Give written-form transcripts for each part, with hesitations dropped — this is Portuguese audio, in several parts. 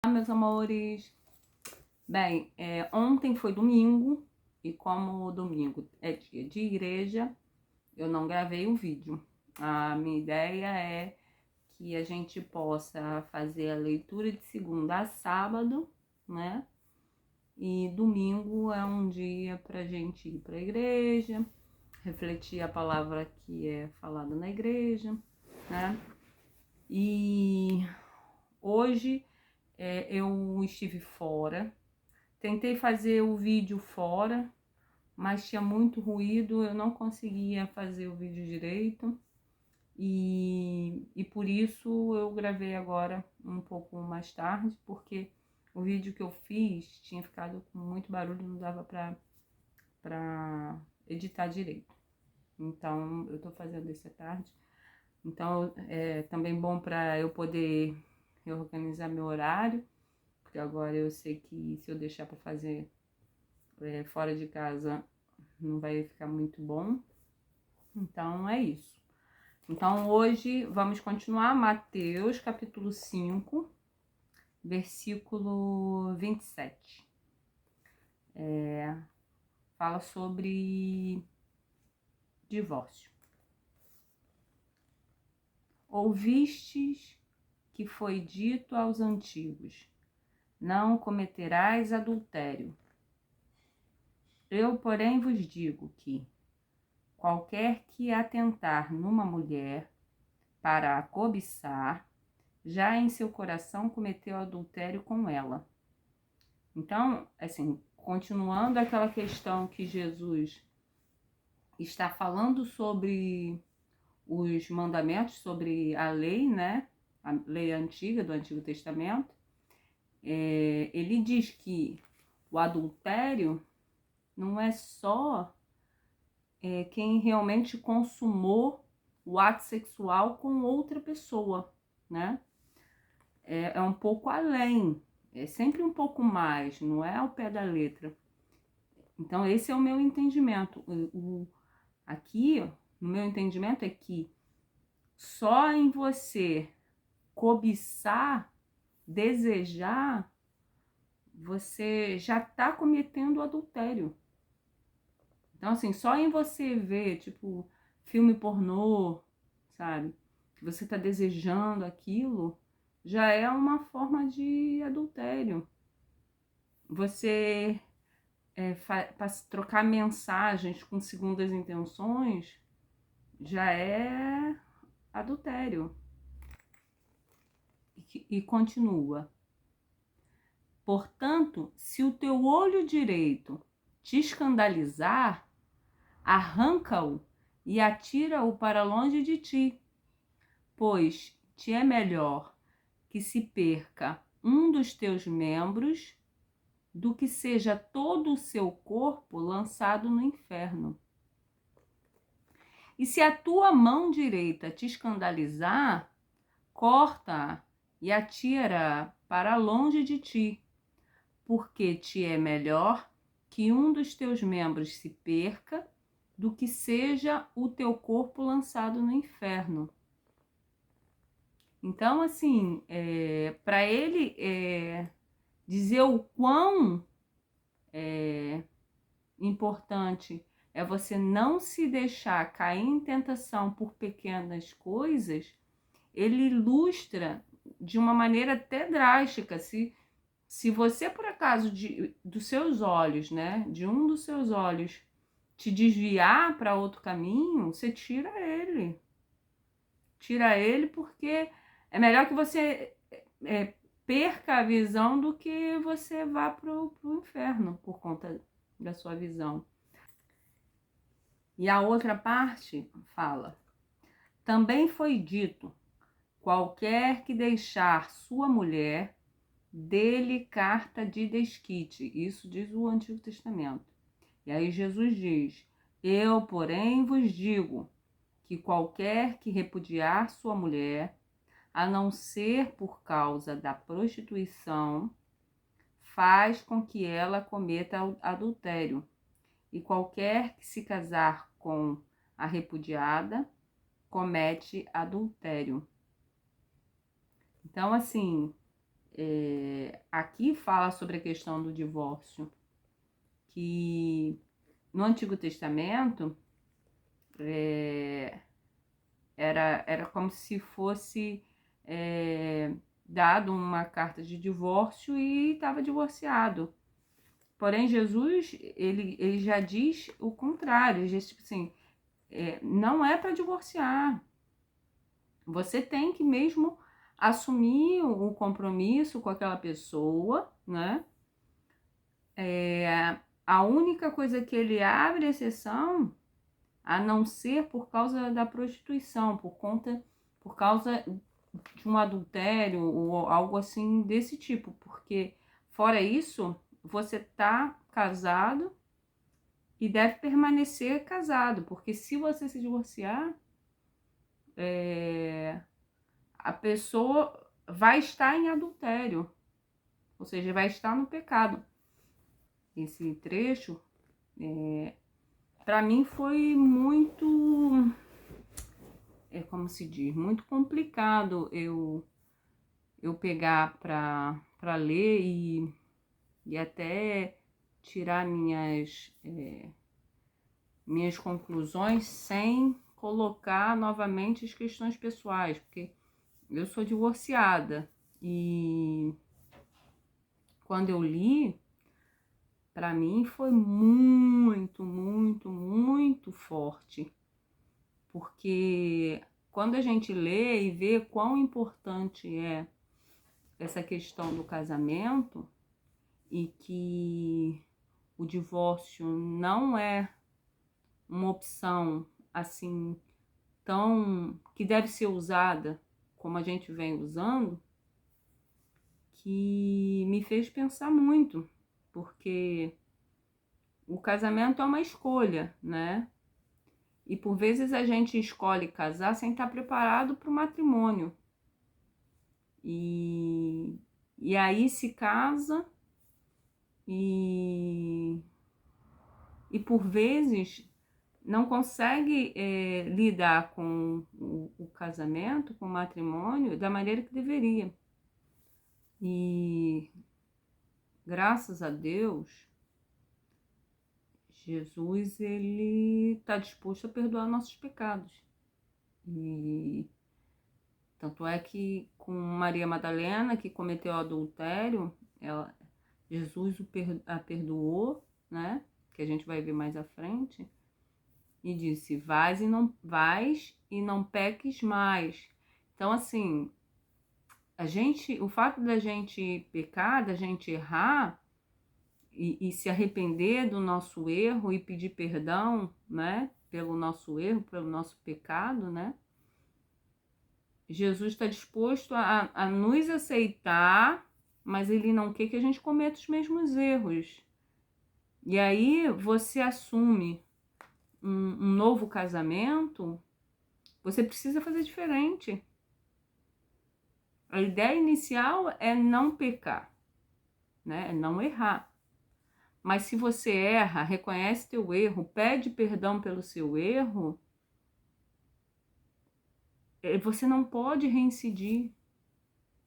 Olá, meus amores. Bem, ontem foi domingo e como domingo é dia de igreja, eu não gravei o vídeo. A minha ideia é que a gente possa fazer a leitura de segunda a sábado, né? E domingo é um dia pra gente ir pra igreja, refletir a palavra que é falada na igreja, né? E hoje eu estive fora. Tentei fazer o vídeo fora, mas tinha muito ruído, eu não conseguia fazer o vídeo direito. E por isso eu gravei agora um pouco mais tarde, porque o vídeo que eu fiz tinha ficado com muito barulho, não dava pra editar direito. Então eu tô fazendo isso à tarde. Então é também bom para eu poder reorganizar meu horário, porque agora eu sei que se eu deixar para fazer fora de casa não vai ficar muito bom. Então é isso. Então hoje vamos continuar Mateus capítulo 5, versículo 27. Fala sobre divórcio. Ouvistes que foi dito aos antigos: não cometerás adultério. Eu, porém, vos digo que qualquer que atentar numa mulher para a cobiçar, já em seu coração cometeu adultério com ela. Então, assim, continuando aquela questão que Jesus está falando sobre os mandamentos, sobre a lei, né? A lei antiga, do Antigo Testamento, ele diz que o adultério não é só quem realmente consumou o ato sexual com outra pessoa, né? É um pouco além, é sempre um pouco mais, não é ao pé da letra. Então, esse é o meu entendimento. Aqui, no meu entendimento, é que só em você cobiçar, desejar, você já está cometendo adultério. Então, assim, só em você ver, tipo, filme pornô, sabe? Que você está desejando aquilo, já é uma forma de adultério. Você trocar mensagens com segundas intenções já é adultério. E continua. Portanto, se o teu olho direito te escandalizar, arranca-o e atira-o para longe de ti, pois te é melhor que se perca um dos teus membros do que seja todo o seu corpo lançado no inferno. E se a tua mão direita te escandalizar, corta-a e atira-a para longe de ti, porque te é melhor que um dos teus membros se perca do que seja o teu corpo lançado no inferno. Então, assim, para ele dizer o quão importante é você não se deixar cair em tentação por pequenas coisas, ele ilustra de uma maneira até drástica. Se você, por acaso, dos seus olhos, né, de um dos seus olhos, te desviar para outro caminho, você tira ele. Tira ele, porque é melhor que você perca a visão do que você vá pro inferno por conta da sua visão. E a outra parte fala: também foi dito, qualquer que deixar sua mulher, dê-lhe carta de desquite. Isso diz o Antigo Testamento. E aí Jesus diz: eu, porém, vos digo que qualquer que repudiar sua mulher, a não ser por causa da prostituição, faz com que ela cometa adultério. E qualquer que se casar com a repudiada, comete adultério. Então, assim, aqui fala sobre a questão do divórcio, que no Antigo Testamento era como se fosse dado uma carta de divórcio e estava divorciado. Porém, Jesus, ele já diz o contrário. Ele diz, tipo assim, não é para divorciar. Você tem que mesmo assumir o compromisso com aquela pessoa, né? A única coisa que ele abre exceção, a não ser por causa da prostituição, por causa de um adultério ou algo assim desse tipo, porque fora isso, você tá casado e deve permanecer casado, porque se você se divorciar, a pessoa vai estar em adultério, ou seja, vai estar no pecado. Esse trecho, para mim foi muito, como se diz, muito complicado eu pegar para ler e até tirar minhas conclusões sem colocar novamente as questões pessoais, porque eu sou divorciada e quando eu li, para mim foi muito, muito, muito forte, porque quando a gente lê e vê quão importante é essa questão do casamento e que o divórcio não é uma opção assim tão que deve ser usada como a gente vem usando, que me fez pensar muito, porque o casamento é uma escolha, né? E por vezes a gente escolhe casar sem estar preparado para o matrimônio. E aí se casa e por vezes não consegue lidar com o casamento, com o matrimônio, da maneira que deveria. E graças a Deus, Jesus, ele está disposto a perdoar nossos pecados. E tanto é que com Maria Madalena, que cometeu adultério, Jesus a perdoou, né? Que a gente vai ver mais à frente. E disse, vais e não peques mais. Então, assim, o fato da gente pecar, da gente errar e se arrepender do nosso erro e pedir perdão, né? Pelo nosso erro, pelo nosso pecado, né? Jesus está disposto a nos aceitar, mas ele não quer que a gente cometa os mesmos erros. E aí você assume um novo casamento, você precisa fazer diferente. A ideia inicial é não pecar, né? É não errar. Mas se você erra, reconhece teu erro, pede perdão pelo seu erro, você não pode reincidir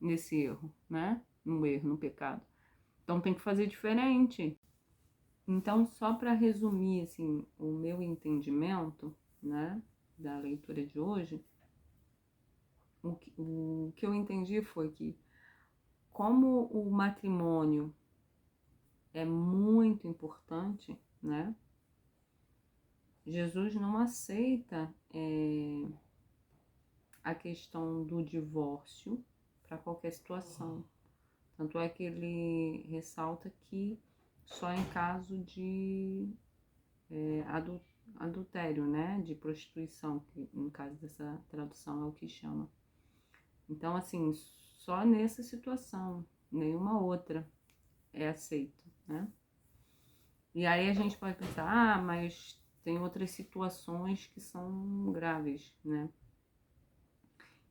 nesse erro, né? No erro, no pecado. Então tem que fazer diferente. Então, só para resumir assim, o meu entendimento, né, da leitura de hoje, o que eu entendi foi que, como o matrimônio é muito importante, né, Jesus não aceita a questão do divórcio para qualquer situação. Tanto é que ele ressalta que só em caso de adultério, né? De prostituição, que no caso dessa tradução é o que chama. Então, assim, só nessa situação, nenhuma outra é aceito, né? E aí a gente pode pensar, mas tem outras situações que são graves, né?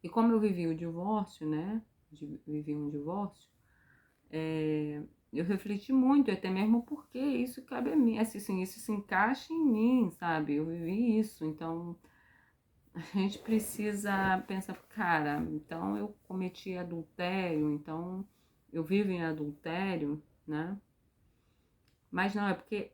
E como eu vivi o divórcio, né? Vivi um divórcio, eu refleti muito, até mesmo porque isso cabe a mim, assim, isso se encaixa em mim, sabe? Eu vivi isso, então a gente precisa pensar, cara, então eu cometi adultério, então eu vivo em adultério, né? Mas não, é porque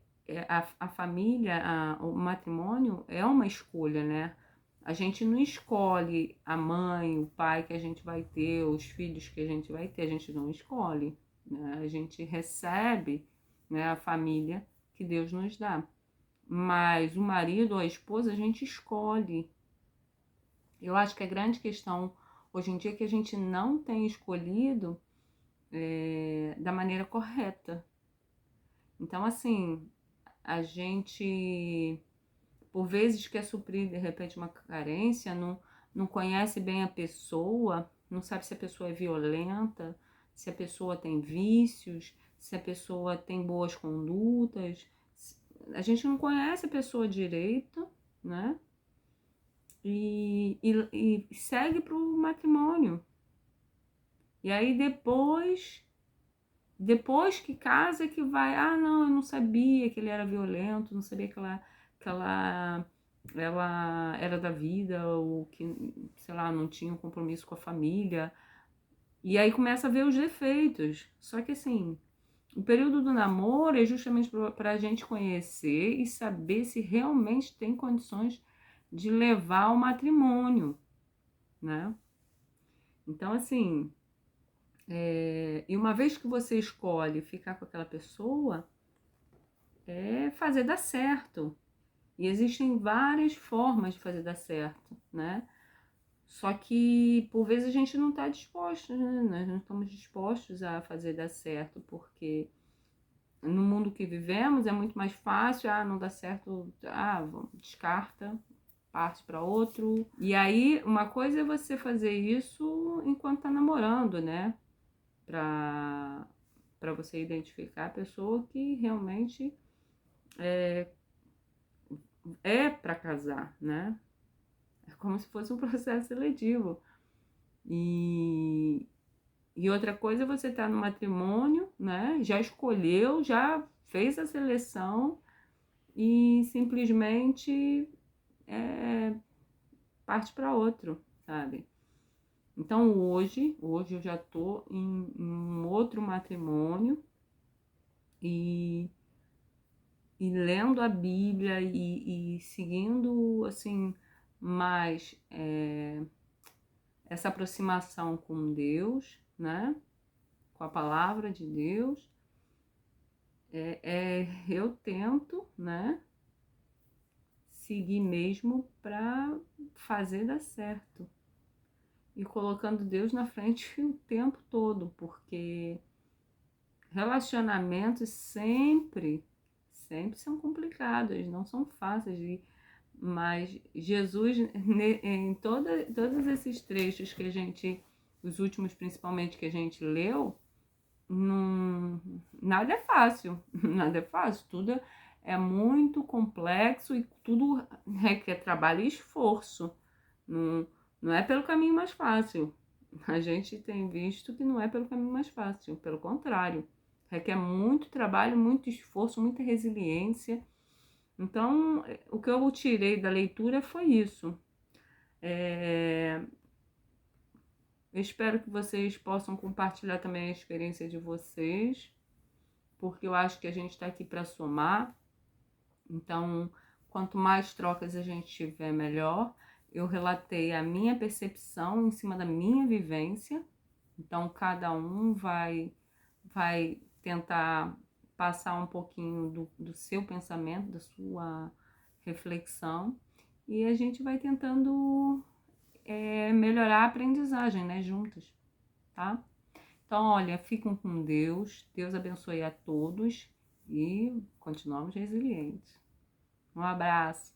a família, o matrimônio é uma escolha, né? A gente não escolhe a mãe, o pai que a gente vai ter, os filhos que a gente vai ter, a gente não escolhe, né? A gente recebe, né, a família que Deus nos dá. Mas o marido ou a esposa a gente escolhe. Eu acho que a grande questão hoje em dia é que a gente não tem escolhido da maneira correta. Então, assim, a gente, por vezes, quer suprir, de repente, uma carência, não conhece bem a pessoa, não sabe se a pessoa é violenta, se a pessoa tem vícios, se a pessoa tem boas condutas. A gente não conhece a pessoa direito, né? E segue para o matrimônio. E aí depois que casa, que vai, não, eu não sabia que ele era violento, não sabia ela era da vida, ou que, sei lá, não tinha um compromisso com a família. E aí começa a ver os defeitos. Só que assim, o período do namoro é justamente para a gente conhecer e saber se realmente tem condições de levar ao matrimônio, né? Então, assim, e uma vez que você escolhe ficar com aquela pessoa, é fazer dar certo. E existem várias formas de fazer dar certo, né? Só que, por vezes, a gente não está disposto, né? Nós não estamos dispostos a fazer dar certo, porque no mundo que vivemos é muito mais fácil, não dá certo, descarta, parte para outro. E aí, uma coisa é você fazer isso enquanto tá namorando, né? Para você identificar a pessoa que realmente é para casar, né? É como se fosse um processo seletivo. E outra coisa é você estar no matrimônio, né? Já escolheu, já fez a seleção e simplesmente parte para outro, sabe? Então hoje eu já tô em um outro matrimônio e lendo a Bíblia e seguindo assim mais essa aproximação com Deus, né? Com a palavra de Deus, eu tento, né? Seguir mesmo para fazer dar certo e colocando Deus na frente o tempo todo, porque relacionamentos sempre são complicados, não são fáceis. Mas Jesus, em todos esses trechos que a gente, os últimos principalmente que a gente leu, nada é fácil, nada é fácil, tudo é muito complexo e tudo requer trabalho e esforço, não é pelo caminho mais fácil. A gente tem visto que não é pelo caminho mais fácil, pelo contrário, requer muito trabalho, muito esforço, muita resiliência. Então, o que eu tirei da leitura foi isso. Eu espero que vocês possam compartilhar também a experiência de vocês, porque eu acho que a gente está aqui para somar. Então, quanto mais trocas a gente tiver, melhor. Eu relatei a minha percepção em cima da minha vivência. Então, cada um vai tentar passar um pouquinho do seu pensamento, da sua reflexão. E a gente vai tentando melhorar a aprendizagem, né, juntos, tá? Então, olha, fiquem com Deus. Deus abençoe a todos e continuamos resilientes. Um abraço.